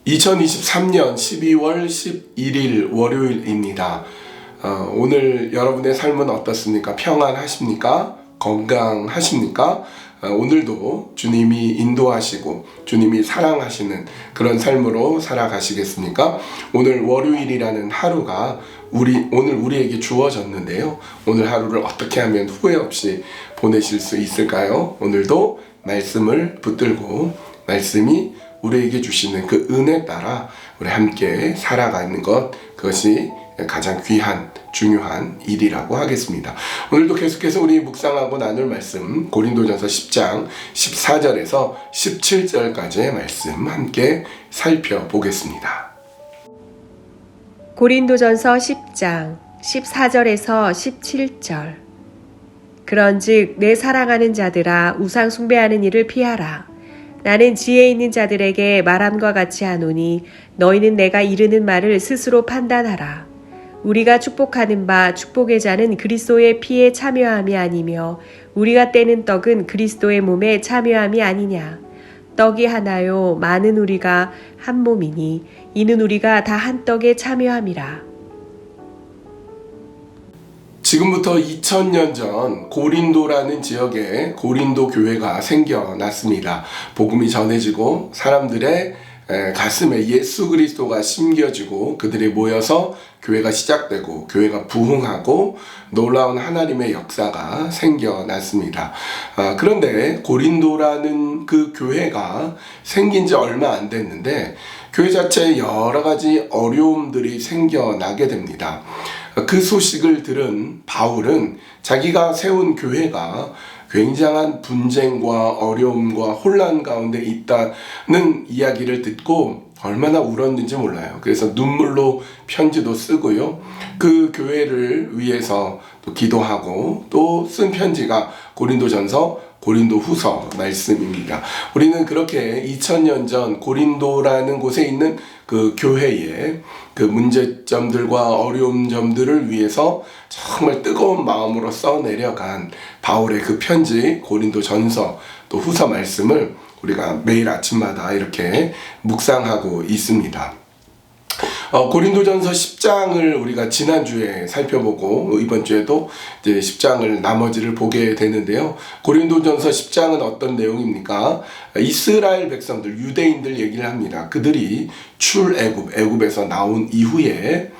2023년 12월 11일 월요일입니다. 오늘 여러분의 삶은 어떻습니까? 평안하십니까? 건강하십니까? 오늘도 주님이 인도하시고 주님이 사랑하시는 그런 삶으로 살아가시겠습니까? 오늘 월요일이라는 하루가 오늘 우리에게 주어졌는데요. 오늘 하루를 어떻게 하면 후회 없이 보내실 수 있을까요? 오늘도 말씀을 붙들고 말씀이 우리에게 주시는 그 은혜 따라 우리 함께 살아가는 것, 그것이 가장 귀한 중요한 일이라고 하겠습니다. 오늘도 계속해서 우리 묵상하고 나눌 말씀 고린도전서 10장 14절에서 17절까지의 말씀 함께 살펴보겠습니다. 고린도전서 10장 14절에서 17절. 그런즉 내 사랑하는 자들아, 우상 숭배하는 일을 피하라. 나는 지혜 있는 자들에게 말함과 같이 하노니 너희는 내가 이르는 말을 스스로 판단하라. 우리가 축복하는 바 축복의 자는 그리스도의 피에 참여함이 아니며 우리가 떼는 떡은 그리스도의 몸에 참여함이 아니냐. 떡이 하나요 많은 우리가 한 몸이니 이는 우리가 다 한 떡에 참여함이라. 지금부터 2000년 전 고린도라는 지역에 고린도 교회가 생겨났습니다. 복음이 전해지고 사람들의 가슴에 예수 그리스도가 심겨지고 그들이 모여서 교회가 시작되고 교회가 부흥하고 놀라운 하나님의 역사가 생겨났습니다. 그런데 고린도라는 그 교회가 생긴 지 얼마 안 됐는데 교회 자체에 여러 가지 어려움들이 생겨나게 됩니다. 그 소식을 들은 바울은 자기가 세운 교회가 굉장한 분쟁과 어려움과 혼란 가운데 있다는 이야기를 듣고 얼마나 울었는지 몰라요. 그래서 눈물로 편지도 쓰고요. 그 교회를 위해서 또 기도하고 또 쓴 편지가 고린도전서, 고린도후서 말씀입니다. 우리는 그렇게 2000년 전 고린도라는 곳에 있는 그 교회의 그 문제점들과 어려운 점들을 위해서 정말 뜨거운 마음으로 써내려간 바울의 그 편지 고린도전서 또 후서 말씀을 우리가 매일 아침마다 이렇게 묵상하고 있습니다. 고린도전서 10장을 우리가 지난주에 살펴보고 이번 주에도 이제 10장을 나머지를 보게 되는데요. 고린도전서 10장은 어떤 내용입니까? 이스라엘 백성들, 유대인들 얘기를 합니다. 그들이 애굽에서 나온 이후에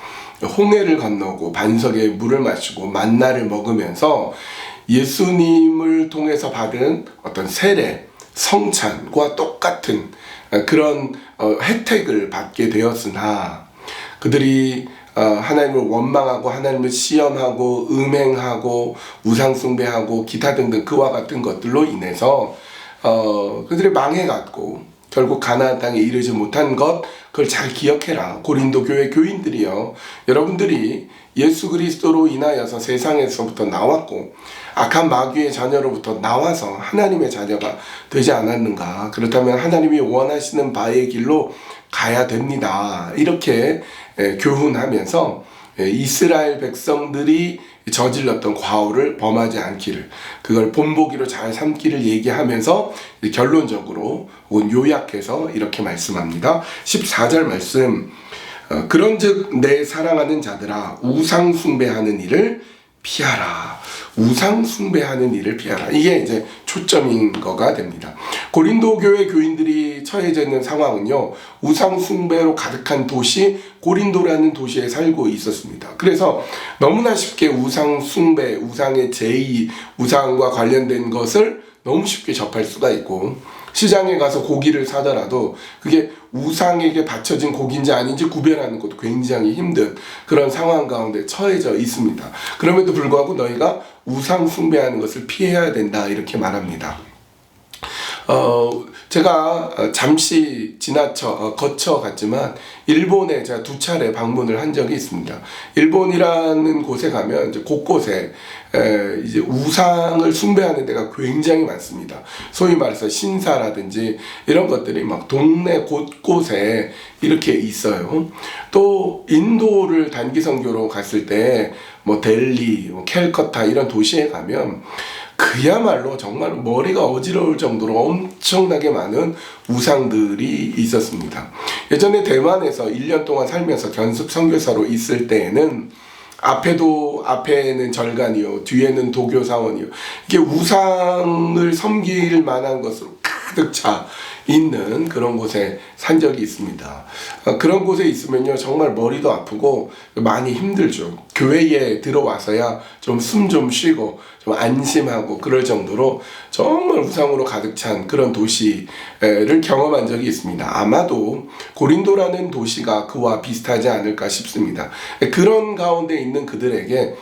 홍해를 건너고 반석에 물을 마시고 만나를 먹으면서 예수님을 통해서 받은 어떤 세례, 성찬과 똑같은 그런 혜택을 받게 되었으나 그들이 하나님을 원망하고 하나님을 시험하고 음행하고 우상숭배하고 기타 등등 그와 같은 것들로 인해서 그들이 망해갔고 결국 가나안 땅에 이르지 못한 것, 그걸 잘 기억해라. 고린도 교회 교인들이요, 여러분들이 예수 그리스도로 인하여서 세상에서부터 나왔고 악한 마귀의 자녀로부터 나와서 하나님의 자녀가 되지 않았는가. 그렇다면 하나님이 원하시는 바의 길로 가야 됩니다. 이렇게 교훈하면서 이스라엘 백성들이 저질렀던 과오를 범하지 않기를, 그걸 본보기로 잘 삼기를 얘기하면서 결론적으로 혹은 요약해서 이렇게 말씀합니다. 14절 말씀. 그런즉 내 사랑하는 자들아, 우상 숭배하는 일을 피하라. 우상 숭배하는 일을 피하라. 이게 이제 초점인 거가 됩니다. 고린도 교회 교인들이 처해져 있는 상황은요, 우상 숭배로 가득한 도시 고린도라는 도시에 살고 있었습니다. 그래서 너무나 쉽게 우상 숭배, 우상의 제의, 우상과 관련된 것을 너무 쉽게 접할 수가 있고, 시장에 가서 고기를 사더라도 그게 우상에게 바쳐진 고기인지 아닌지 구별하는 것도 굉장히 힘든 그런 상황 가운데 처해져 있습니다. 그럼에도 불구하고 너희가 우상 숭배하는 것을 피해야 된다, 이렇게 말합니다. 제가 잠시 거쳐갔지만 일본에 제가 2차례 방문을 한 적이 있습니다. 일본이라는 곳에 가면 이제 곳곳에 이제 우상을 숭배하는 데가 굉장히 많습니다. 소위 말해서 신사라든지 이런 것들이 막 동네 곳곳에 이렇게 있어요. 또 인도를 단기 선교로 갔을 때 델리, 캘커타 이런 도시에 가면 그야말로 정말 머리가 어지러울 정도로 엄청나게 많은 우상들이 있었습니다. 예전에 대만에서 1년 동안 살면서 견습 선교사로 있을 때에는 앞에는 절간이요, 뒤에는 도교 사원이요, 이게 우상을 섬길 만한 것으로 가득 차 있는 그런 곳에 산 적이 있습니다. 그런 곳에 있으면요, 정말 머리도 아프고 많이 힘들죠. 교회에 들어와서야 좀 숨 좀 쉬고 좀 안심하고 그럴 정도로 정말 우상으로 가득 찬 그런 도시를 경험한 적이 있습니다. 아마도 고린도라는 도시가 그와 비슷하지 않을까 싶습니다. 그런 가운데 있는 그들에게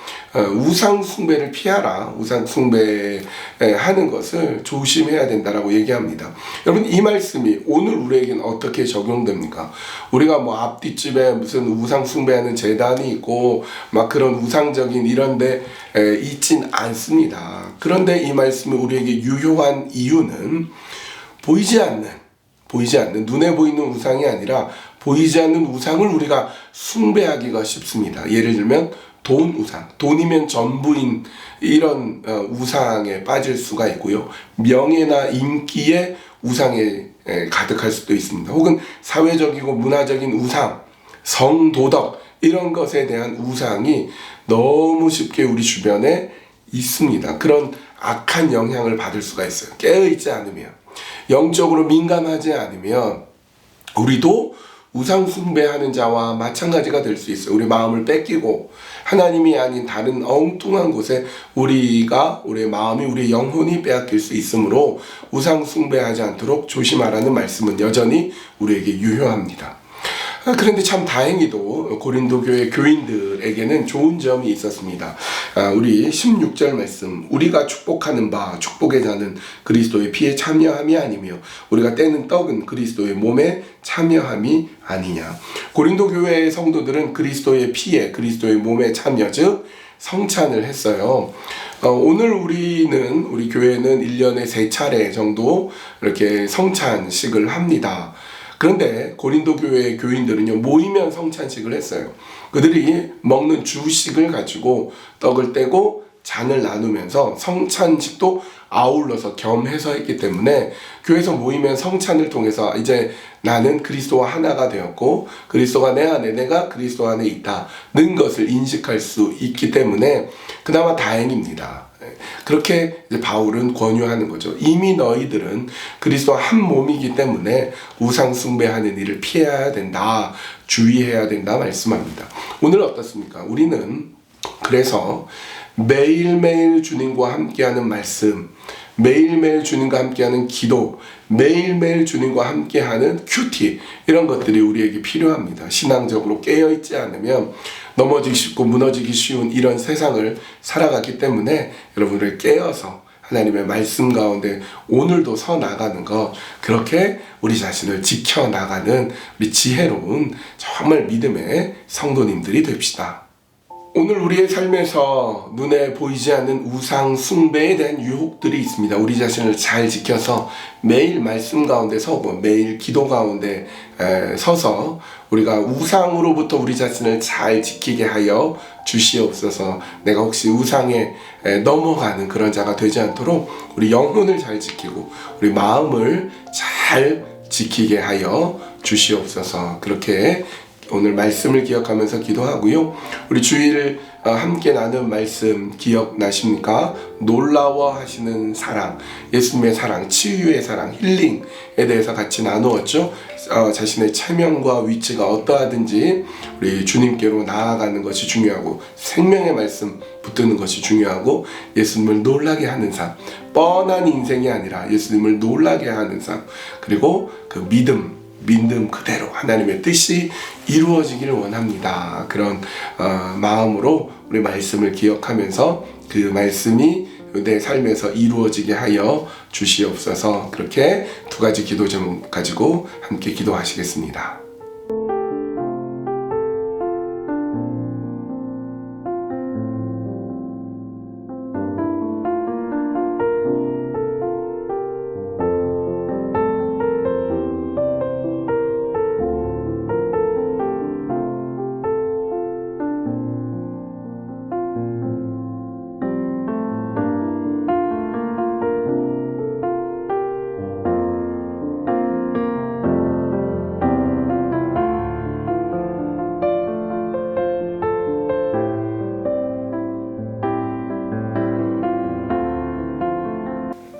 우상 숭배를 피하라, 우상 숭배하는 것을 조심해야 된다라고 얘기합니다. 여러분, 이 말씀이 오늘 우리에게는 어떻게 적용됩니까? 우리가 뭐 앞뒷집에 무슨 우상 숭배하는 재단이 있고 막 그런 우상적인 이런데 있진 않습니다. 그런데 이 말씀이 우리에게 유효한 이유는 보이지 않는 눈에 보이는 우상이 아니라 보이지 않는 우상을 우리가 숭배하기가 쉽습니다. 예를 들면 돈 우상, 돈이면 전부인 이런 우상에 빠질 수가 있고요. 명예나 인기의 우상에 가득할 수도 있습니다. 혹은 사회적이고 문화적인 우상, 성도덕 이런 것에 대한 우상이 너무 쉽게 우리 주변에 있습니다. 그런 악한 영향을 받을 수가 있어요. 깨어있지 않으면, 영적으로 민감하지 않으면 우리도 우상 숭배하는 자와 마찬가지가 될 수 있어요. 우리 마음을 뺏기고 하나님이 아닌 다른 엉뚱한 곳에 우리의 마음이, 우리의 영혼이 빼앗길 수 있으므로 우상 숭배하지 않도록 조심하라는 말씀은 여전히 우리에게 유효합니다. 그런데 참 다행히도 고린도 교회 교인들에게는 좋은 점이 있었습니다. 우리 16절 말씀, 우리가 축복하는 바 축복의 자는 그리스도의 피에 참여함이 아니며 우리가 떼는 떡은 그리스도의 몸에 참여함이 아니냐. 고린도 교회의 성도들은 그리스도의 피에, 그리스도의 몸에 참여, 즉 성찬을 했어요. 오늘 우리 교회는 1년에 3차례 정도 이렇게 성찬식을 합니다. 그런데 고린도 교회의 교인들은요, 모이면 성찬식을 했어요. 그들이 먹는 주식을 가지고 떡을 떼고 잔을 나누면서 성찬식도 아울러서 겸해서 했기 때문에 교회에서 모이면 성찬을 통해서 이제 나는 그리스도와 하나가 되었고 그리스도가 내 안에, 내가 그리스도 안에 있다는 것을 인식할 수 있기 때문에 그나마 다행입니다. 그렇게 이제 바울은 권유하는 거죠. 이미 너희들은 그리스도와 한 몸이기 때문에 우상 숭배하는 일을 피해야 된다, 주의해야 된다 말씀합니다. 오늘 어떻습니까? 우리는 그래서 매일매일 주님과 함께하는 말씀, 매일매일 주님과 함께하는 기도, 매일매일 주님과 함께하는 큐티, 이런 것들이 우리에게 필요합니다. 신앙적으로 깨어있지 않으면 넘어지기 쉽고 무너지기 쉬운 이런 세상을 살아가기 때문에 여러분들 깨어서 하나님의 말씀 가운데 오늘도 서 나가는 것, 그렇게 우리 자신을 지켜나가는 우리 지혜로운 정말 믿음의 성도님들이 됩시다. 오늘 우리의 삶에서 눈에 보이지 않는 우상 숭배에 대한 유혹들이 있습니다. 우리 자신을 잘 지켜서 매일 말씀 가운데 서고 매일 기도 가운데 서서 우리가 우상으로부터 우리 자신을 잘 지키게 하여 주시옵소서. 내가 혹시 우상에 넘어가는 그런 자가 되지 않도록 우리 영혼을 잘 지키고 우리 마음을 잘 지키게 하여 주시옵소서. 그렇게 오늘 말씀을 기억하면서 기도하고요. 우리 주일을 함께 나눈 말씀 기억나십니까? 놀라워하시는 사랑, 예수님의 사랑, 치유의 사랑, 힐링에 대해서 같이 나누었죠. 자신의 체면과 위치가 어떠하든지 우리 주님께로 나아가는 것이 중요하고 생명의 말씀 붙드는 것이 중요하고 예수님을 놀라게 하는 삶, 뻔한 인생이 아니라 예수님을 놀라게 하는 삶, 그리고 그 믿음 그대로 하나님의 뜻이 이루어지기를 원합니다. 그런 마음으로 우리 말씀을 기억하면서 그 말씀이 내 삶에서 이루어지게 하여 주시옵소서. 그렇게 두 가지 기도 좀 가지고 함께 기도하시겠습니다.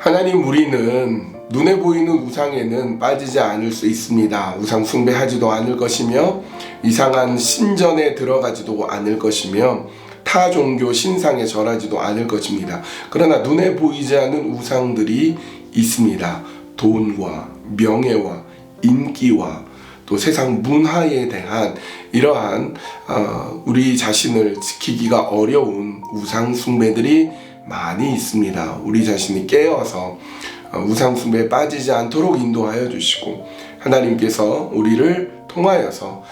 하나님, 우리는 눈에 보이는 우상에는 빠지지 않을 수 있습니다. 우상 숭배하지도 않을 것이며 이상한 신전에 들어가지도 않을 것이며 타 종교 신상에 절하지도 않을 것입니다. 그러나 눈에 보이지 않는 우상들이 있습니다. 돈과 명예와 인기와 또 세상 문화에 대한 이러한 우리 자신을 지키기가 어려운 우상 숭배들이 많이 있습니다. 우리 자신이 깨어서 우상 숭배에 빠지지 않도록 인도하여 주시고, 하나님께서 우리를 통하여서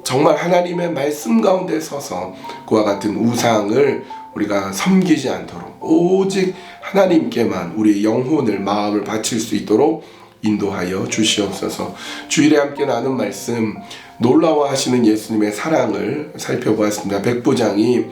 정말 하나님의 말씀 가운데 서서 그와 같은 우상을 우리가 섬기지 않도록 오직 하나님께만 우리의 영혼을, 마음을 바칠 수 있도록 인도하여 주시옵소서. 주일에 함께 나눈 말씀, 놀라워하시는 예수님의 사랑을 살펴보았습니다. 백부장이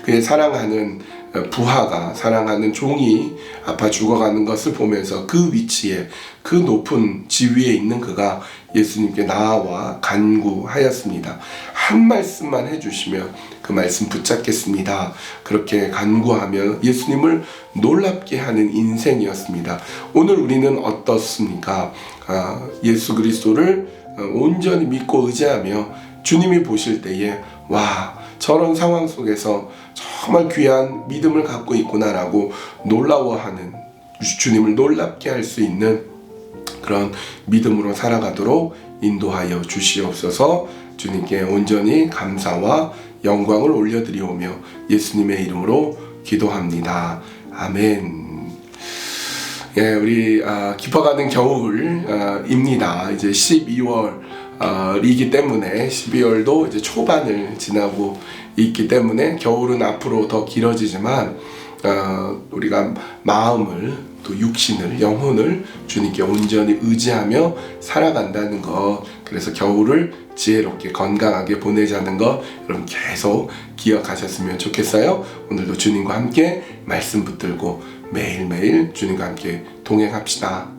그의 사랑하는 부하가, 사랑하는 종이 아파 죽어가는 것을 보면서 그 위치에, 그 높은 지위에 있는 그가 예수님께 나아와 간구하였습니다. 한 말씀만 해주시면 그 말씀 붙잡겠습니다. 그렇게 간구하며 예수님을 놀랍게 하는 인생이었습니다. 오늘 우리는 어떻습니까? 예수 그리스도를 온전히 믿고 의지하며 주님이 보실 때에 와, 저런 상황 속에서 정말 귀한 믿음을 갖고 있구나라고 놀라워하는, 주님을 놀랍게 할 수 있는 그런 믿음으로 살아가도록 인도하여 주시옵소서. 주님께 온전히 감사와 영광을 올려드리오며 예수님의 이름으로 기도합니다. 아멘. 예, 우리 깊어가는 겨울입니다. 이제 12월이기 때문에 12월도 이제 초반을 지나고 있기 때문에 겨울은 앞으로 더 길어지지만 우리가 마음을, 또 육신을, 영혼을 주님께 온전히 의지하며 살아간다는 것, 그래서 겨울을 지혜롭게 건강하게 보내자는 것 여러분 계속 기억하셨으면 좋겠어요. 오늘도 주님과 함께 말씀 붙들고 매일매일 주님과 함께 동행합시다.